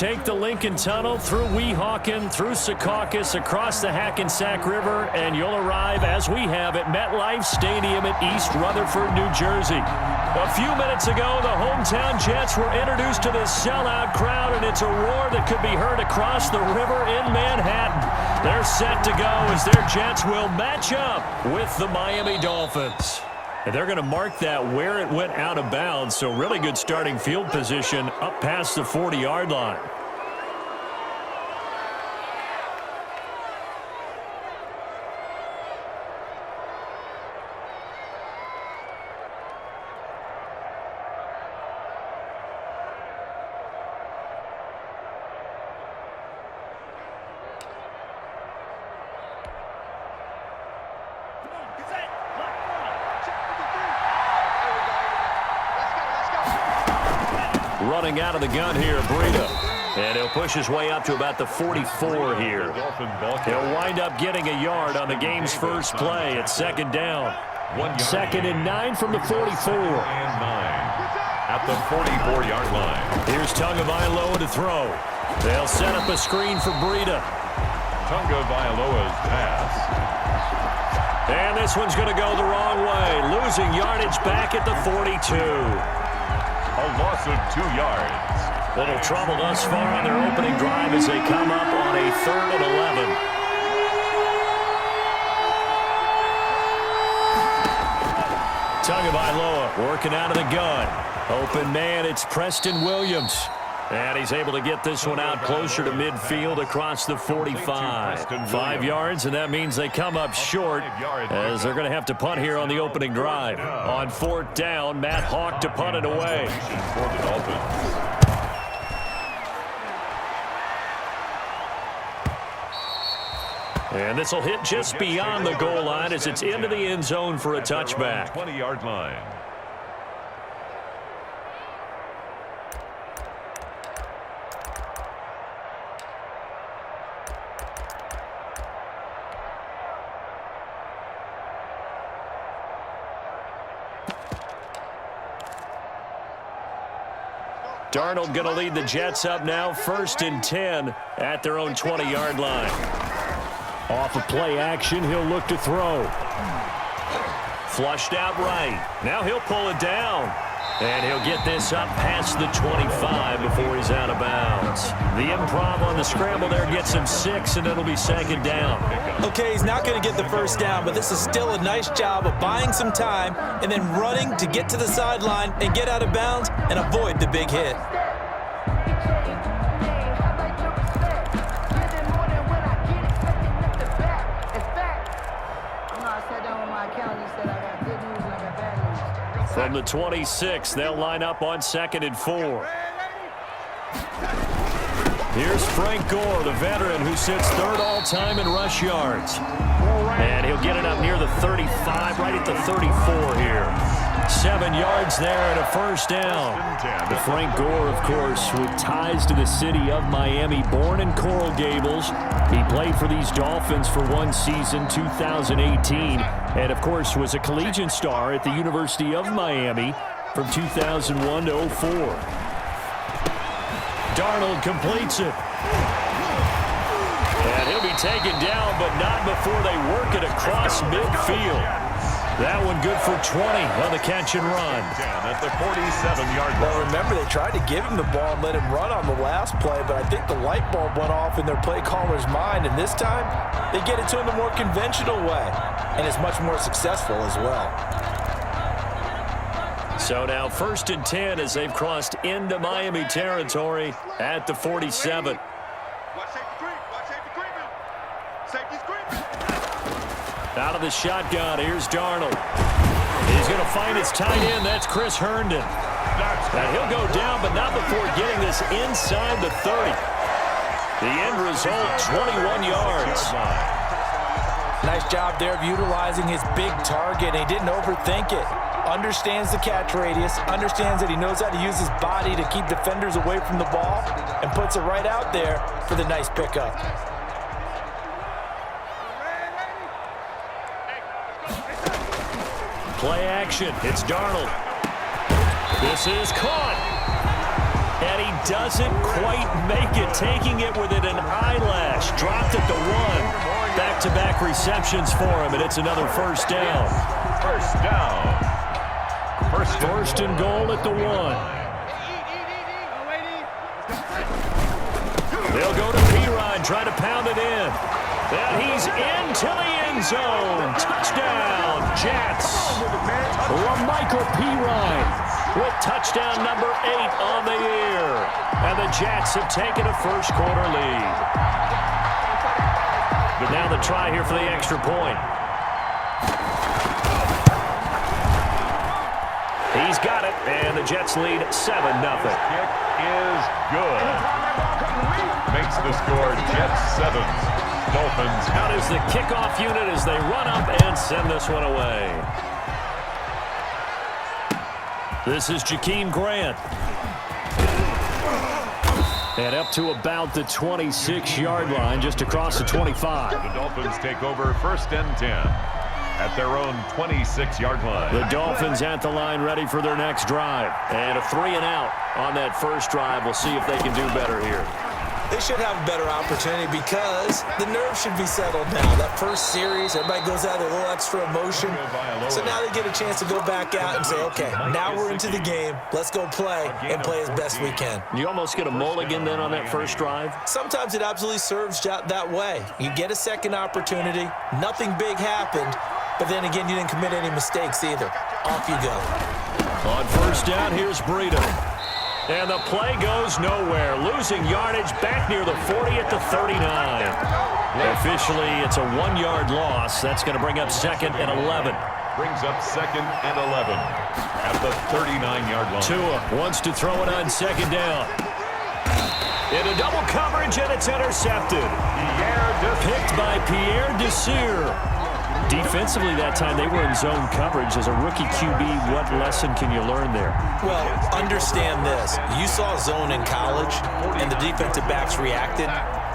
take the Lincoln Tunnel through Weehawken, through Secaucus, across the Hackensack River, and you'll arrive, as we have, at MetLife Stadium at East Rutherford, New Jersey. A few minutes ago, the hometown Jets were introduced to this sellout crowd, and it's a roar that could be heard across the river in Manhattan. They're set to go as their Jets will match up with the Miami Dolphins. And they're going to mark that where it went out of bounds, so really good starting field position up past the 40-yard line. Running out of the gun here, Breida. And he'll push his way up to about the 44 here. He'll wind up getting a yard on the game's first play at second down. 2nd and 9 from the 44. At the 44-yard line. Here's Tagovailoa to throw. They'll set up a screen for Breida. Tagovailoa's pass. And this one's going to go the wrong way. Losing yardage back at the 42. A loss of 2 yards. Little trouble thus far on their opening drive as they come up on a 3rd and 11. Tagovailoa working out of the gun. Open man, it's Preston Williams. And he's able to get this one out closer to midfield across the 45. 5 yards, and that means they come up short as they're going to have to punt here on the opening drive. On 4th down, Matt Hawk to punt it away. For the Dolphins. And this will hit just beyond the goal line as it's into the end zone for a touchback. 20-yard line. Darnold going to lead the Jets up now, 1st and 10 at their own 20-yard line. Off of play action, he'll look to throw. Flushed out right. Now he'll pull it down. And he'll get this up past the 25 before he's out of bounds. The improv on the scramble there gets him 6, and it'll be 2nd down. Okay, he's not going to get the first down, but this is still a nice job of buying some time and then running to get to the sideline and get out of bounds and avoid the big hit. From the 26, they'll line up on 2nd and 4. Here's Frank Gore, the veteran who sits 3rd all-time in rush yards. And he'll get it up near the 35, right at the 34 here. 7 yards there and a 1st down. The Frank Gore, of course, with ties to the city of Miami, born in Coral Gables. He played for these Dolphins for one season, 2018, and, of course, was a collegiate star at the University of Miami from 2001 to 04. Darnold completes it. And he'll be taken down, but not before they work it across midfield. That one good for 20 on the catch and run. At the 47-yard line. Well, remember, they tried to give him the ball and let him run on the last play, but I think the light bulb went off in their play caller's mind, and this time they get it to him the more conventional way, and it's much more successful as well. So now 1st and 10 as they've crossed into Miami territory at the 47. Out of the shotgun, here's Darnold. He's going to find his tight end. That's Chris Herndon. And he'll go down, but not before getting this inside the 30. The end result, 21 yards. Nice job there of utilizing his big target. He didn't overthink it. Understands the catch radius, understands that he knows how to use his body to keep defenders away from the ball, and puts it right out there for the nice pickup. Play action. It's Darnold. This is caught. And he doesn't quite make it, taking it within an eyelash. Dropped at the 1. Back-to-back receptions for him, and it's another first down. First down. First and goal at the 1. They'll go to Pirine, try to pound it in. And he's into the end zone. Touchdown, Jets. Michael Pirine with touchdown number 8 on the year. And the Jets have taken a first-quarter lead. But now the try here for the extra point. He's got it, and the Jets lead 7-0. Kick is good. Makes the score Jets 7. Dolphins. Out is the kickoff unit as they run up and send this one away. This is Jakeem Grant. And up to about the 26-yard line, just across the 25. The Dolphins take over first and 10 at their own 26-yard line. The Dolphins at the line ready for their next drive. And a 3-and-out on that first drive. We'll see if they can do better here. They should have a better opportunity because the nerves should be settled now. That first series, everybody goes out with a little extra emotion. So now they get a chance to go back out and say, okay, now we're into the game. Let's go play and play as best we can. You almost get a mulligan then on that first drive? Sometimes it absolutely serves that way. You get a second opportunity. Nothing big happened. But then again, you didn't commit any mistakes either. Off you go. On first down, here's Breida. And the play goes nowhere. Losing yardage back near the 40 at the 39. Officially, it's a 1-yard loss. That's going to bring up 2nd and 11. Brings up 2nd and 11 at the 39-yard line. Tua wants to throw it on 2nd down. Into double coverage, and it's intercepted. Picked by Pierre Desir. Defensively that time, they were in zone coverage. As a rookie QB, what lesson can you learn there? Well, understand this. You saw zone in college, and the defensive backs reacted,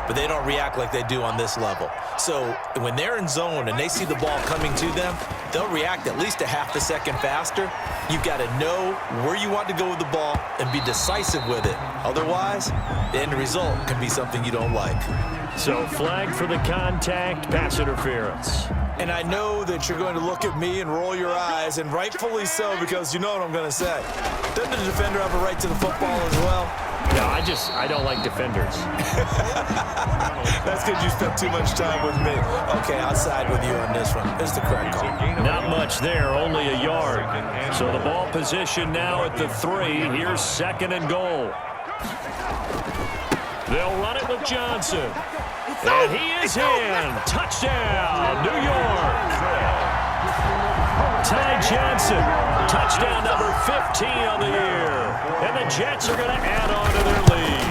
but they don't react like they do on this level. So when they're in zone and they see the ball coming to them, they'll react at least a half a second faster. You've got to know where you want to go with the ball and be decisive with it. Otherwise, the end result can be something you don't like. So flag for the contact, pass interference. And I know that you're going to look at me and roll your eyes, and rightfully so, because you know what I'm going to say. Doesn't the defender have a right to the football as well? No, I don't like defenders. That's because you spent too much time with me. Okay, I'll side with you on this one. It's the correct call. Not much there, only a yard. So the ball position now at the 3. Here's 2nd and goal. They'll run it with Johnson. And he is in. Touchdown, New York. Ty Johnson, touchdown number 15 on the year. And the Jets are going to add on to their lead.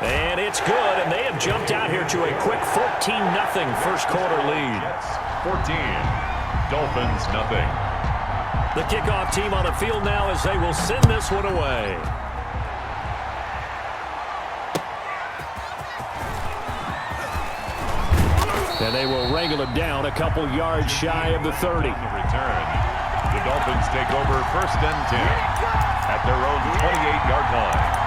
And it's good, and they have jumped out here to a quick 14-0 first-quarter lead. 14, Dolphins nothing. The kickoff team on the field now as they will send this one away. And they will wrangle it down a couple yards shy of the 30. Return. The Dolphins take over first and 10 at their own 28-yard line.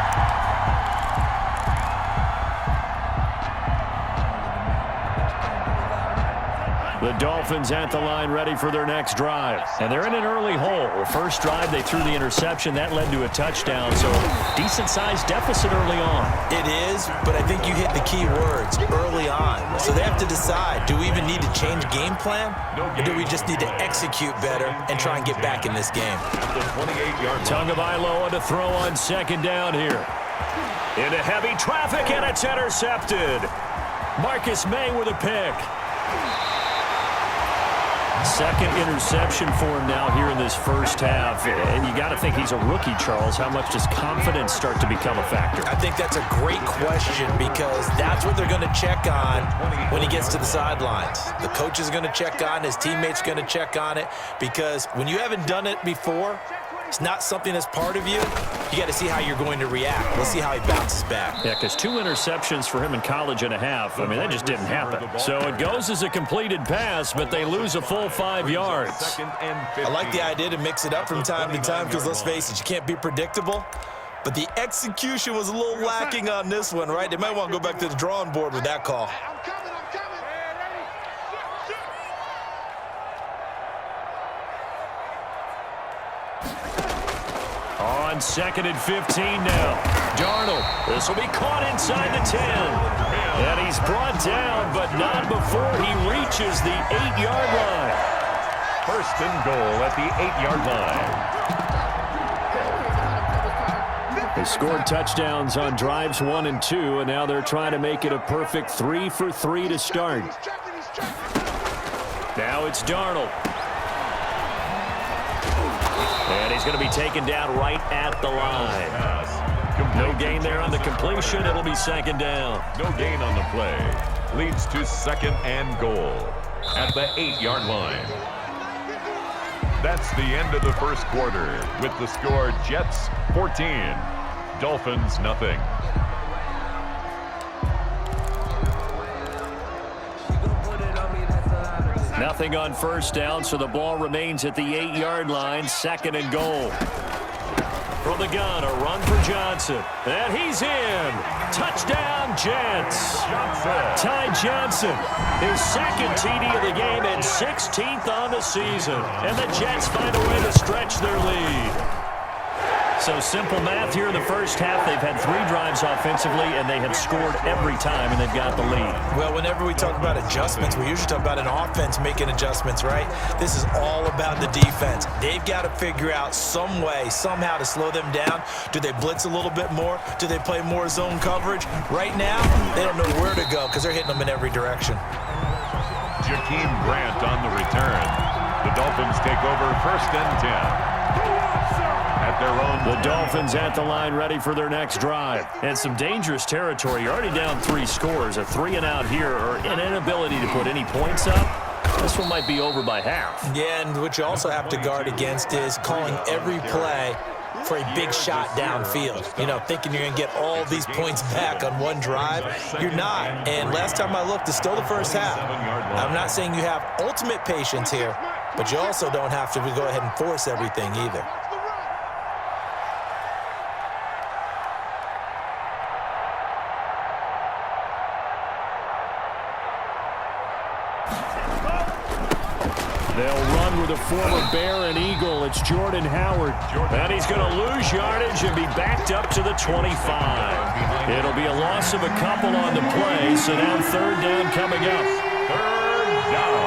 The Dolphins at the line ready for their next drive. And they're in an early hole. First drive, they threw the interception. That led to a touchdown, so decent-sized deficit early on. It is, but I think you hit the key words, early on. So they have to decide, do we even need to change game plan? Or do we just need to execute better and try and get back in this game? The 28-yard line. Tagovailoa to throw on 2nd down here. Into heavy traffic, and it's intercepted. Marcus May with a pick. Second interception for him now here in this first half. And you got to think he's a rookie, Charles. How much does confidence start to become a factor? I think that's a great question because that's what they're going to check on when he gets to the sidelines. The coach is going to check on, his teammates going to check on it, because when you haven't done it before, it's not something that's part of you. You got to see how you're going to react. Let's see how he bounces back. Yeah, because 2 interceptions for him in college and a half. I mean, that just didn't happen. So it goes as a completed pass, but they lose a full 5 yards. I like the idea to mix it up from time to time because, let's face it, you can't be predictable. but the execution was a little lacking on this one, right? They might want to go back to the drawing board with that call. On 2nd and 15 now. Darnold. This will be caught inside the 10. And he's brought down, but not before he reaches the 8-yard line. First and goal at the 8-yard line. They scored touchdowns on drives 1 and 2, and now they're trying to make it a perfect 3 for 3 to start. Now it's Darnold. And he's going to be taken down right at the line. No gain there on the completion. It'll be 2nd down. No gain on the play. Leads to 2nd and goal at the 8-yard line. That's the end of the first quarter with the score Jets 14, Dolphins nothing. Nothing on first down, so the ball remains at the 8-yard line, 2nd and goal. From the gun, a run for Johnson. And he's in. Touchdown, Jets. Ty Johnson, his 2nd TD of the game and 16th on the season. And the Jets find a way to stretch their lead. So simple math here in the first half. They've had 3 drives offensively, and they have scored every time, and they've got the lead. Well, whenever we talk about adjustments, we usually talk about an offense making adjustments, right? This is all about the defense. They've got to figure out some way, somehow to slow them down. Do they blitz a little bit more? Do they play more zone coverage? Right now, they don't know where to go because they're hitting them in every direction. Jakeem Grant on the return. The Dolphins take over 1st and 10. At their own. The Dolphins at the line ready for their next drive. And some dangerous territory. You're already down 3 scores. A 3-and-out here or an inability to put any points up. This one might be over by half. Yeah, and what you also have to guard against is calling every play for a big shot downfield. You know, thinking you're going to get all these points back on one drive. You're not. And last time I looked, it's still the first half. I'm not saying you have ultimate patience here, but you also don't have to go ahead and force everything either. They'll run with a former Bear and Eagle. It's Jordan Howard. And he's going to lose yardage and be backed up to the 25. It'll be a loss of a couple on the play, so now 3rd down coming up. 3rd down.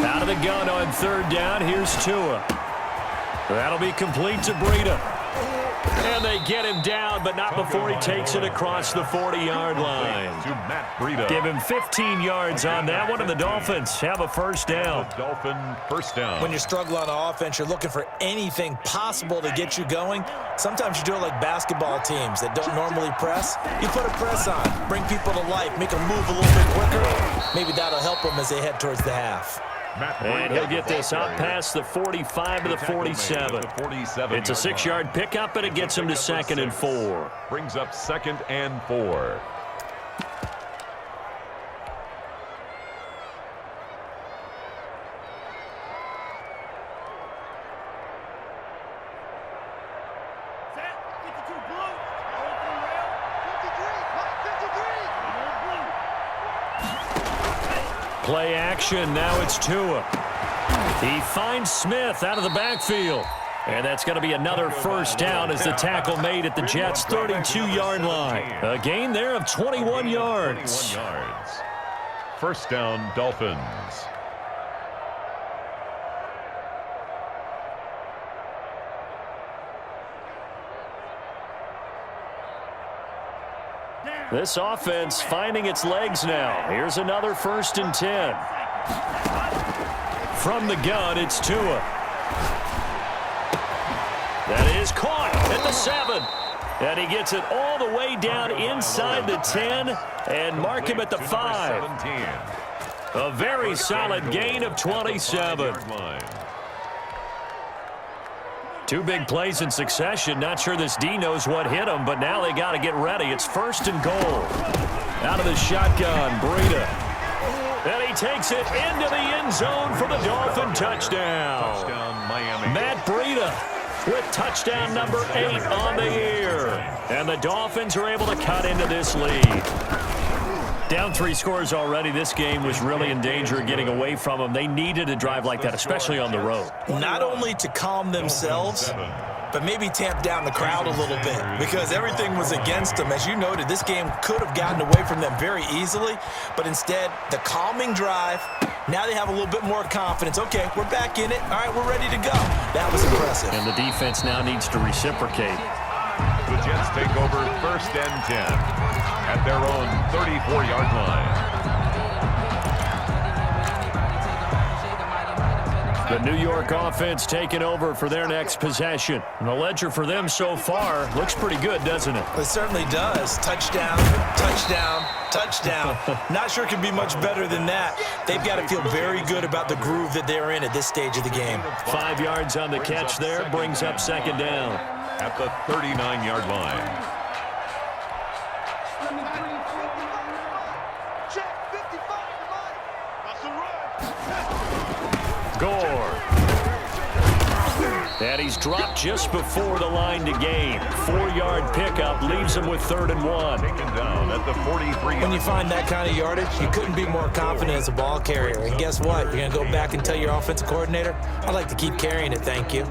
Out of the gun on 3rd down. Here's Tua. That'll be complete to Breida. And they get him down, but not before he takes it across the 40-yard line. To Matt Breida. Give him 15 yards on that one, and the Dolphins have a 1st down. The Dolphin 1st down. When you struggle on offense, you're looking for anything possible to get you going. Sometimes you do it like basketball teams that don't normally press. You put a press on, bring people to life, make them move a little bit quicker. Maybe that'll help them as they head towards the half. And he'll get this up past the 45 to the 47. It's a 6-yard pickup, and it gets him to 2nd and 4. Brings up 2nd and 4. Play action. Now it's Tua. He finds Smith out of the backfield. And that's going to be another 1st down as the tackle made at the Jets' 32-yard line. A gain there of 21 yards. 1st down, Dolphins. This offense finding its legs now. Here's another 1st and 10. From the gun, it's Tua. That is caught at the 7. And he gets it all the way down inside the 10 and mark him at the 5. A very solid gain of 27. 2 big plays in succession. Not sure this D knows what hit him, but now they got to get ready. It's 1st and goal. Out of the shotgun, Breida. And he takes it into the end zone for the Dolphin touchdown. Touchdown, Miami. Matt Breida with touchdown number 8 on the year. And the Dolphins are able to cut into this lead. Down 3 scores already. This game was really in danger of getting away from them. They needed a drive like that, especially on the road. Not only to calm themselves, but maybe tamp down the crowd a little bit because everything was against them. As you noted, this game could have gotten away from them very easily, but instead, the calming drive, now they have a little bit more confidence. Okay, we're back in it. All right, we're ready to go. That was impressive. And the defense now needs to reciprocate. The Jets take over 1st and 10 at their own 34-yard line. The New York offense taking over for their next possession. And the ledger for them so far looks pretty good, doesn't it? It certainly does. Touchdown, touchdown, touchdown. Not sure it can be much better than that. They've got to feel very good about the groove that they're in at this stage of the game. 5 yards on the catch there, brings up 2nd down. At the 39-yard line. Gore. And he's dropped just before the line to gain. 4-yard pickup leaves him with 3rd and 1. Taken down at the 43. When you find that kind of yardage, you couldn't be more confident as a ball carrier. And guess what? You're going to go back and tell your offensive coordinator, I'd like to keep carrying it, thank you.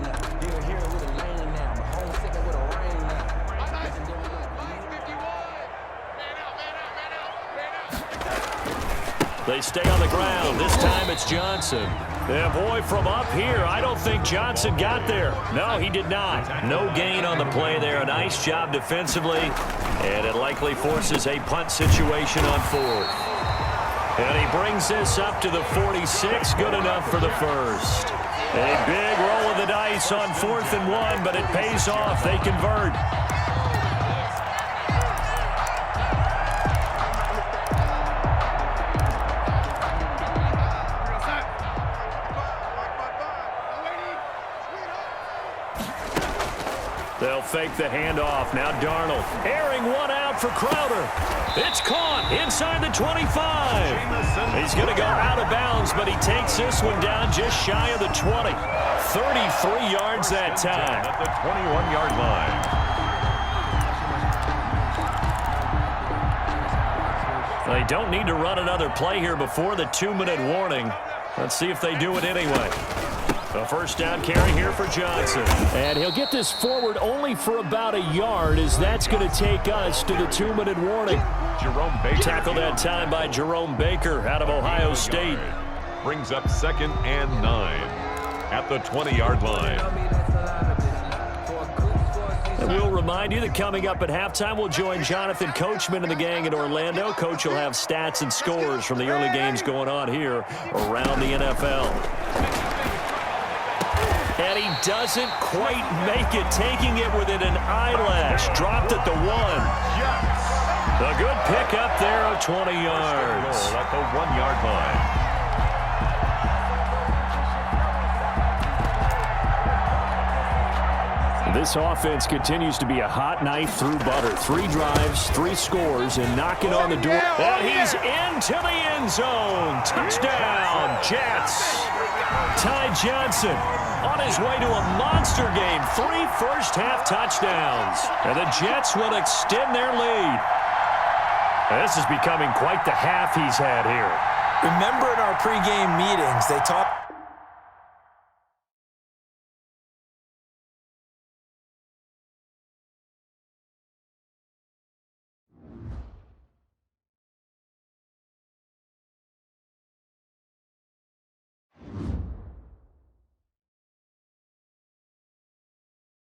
They stay on the ground. This time it's Johnson. And boy, from up here, I don't think Johnson got there. No, he did not. No gain on the play there. A nice job defensively. And it likely forces a punt situation on 4th. And he brings this up to the 46. Good enough for the first. A big roll of the dice on 4th and 1, but it pays off. They convert. They'll fake the handoff. Now Darnold airing one out for Crowder. It's caught inside the 25. He's going to go out of bounds, but he takes this one down just shy of the 20. 33 yards that time. At the 21-yard line. They don't need to run another play here before the 2-minute warning. Let's see if they do it anyway. A 1st down carry here for Johnson. And he'll get this forward only for about a yard, as that's going to take us to the 2-minute warning. Jerome Baker. Tackled that time by Jerome Baker out of Ohio State. Brings up 2nd and 9 at the 20-yard line. And we'll remind you that coming up at halftime, we'll join Jonathan Coachman and the gang in Orlando. Coach will have stats and scores from the early games going on here around the NFL. And he doesn't quite make it, taking it within an eyelash. Dropped at the 1. A good pickup there of 20 yards. At the 1-yard line. This offense continues to be a hot knife through butter. 3 drives, 3 scores, and knocking on the door. And he's into the end zone. Touchdown, Jets. Ty Johnson on his way to a monster game. 3 first-half touchdowns. And the Jets will extend their lead. This is becoming quite the half he's had here. Remember in our pregame meetings, they talked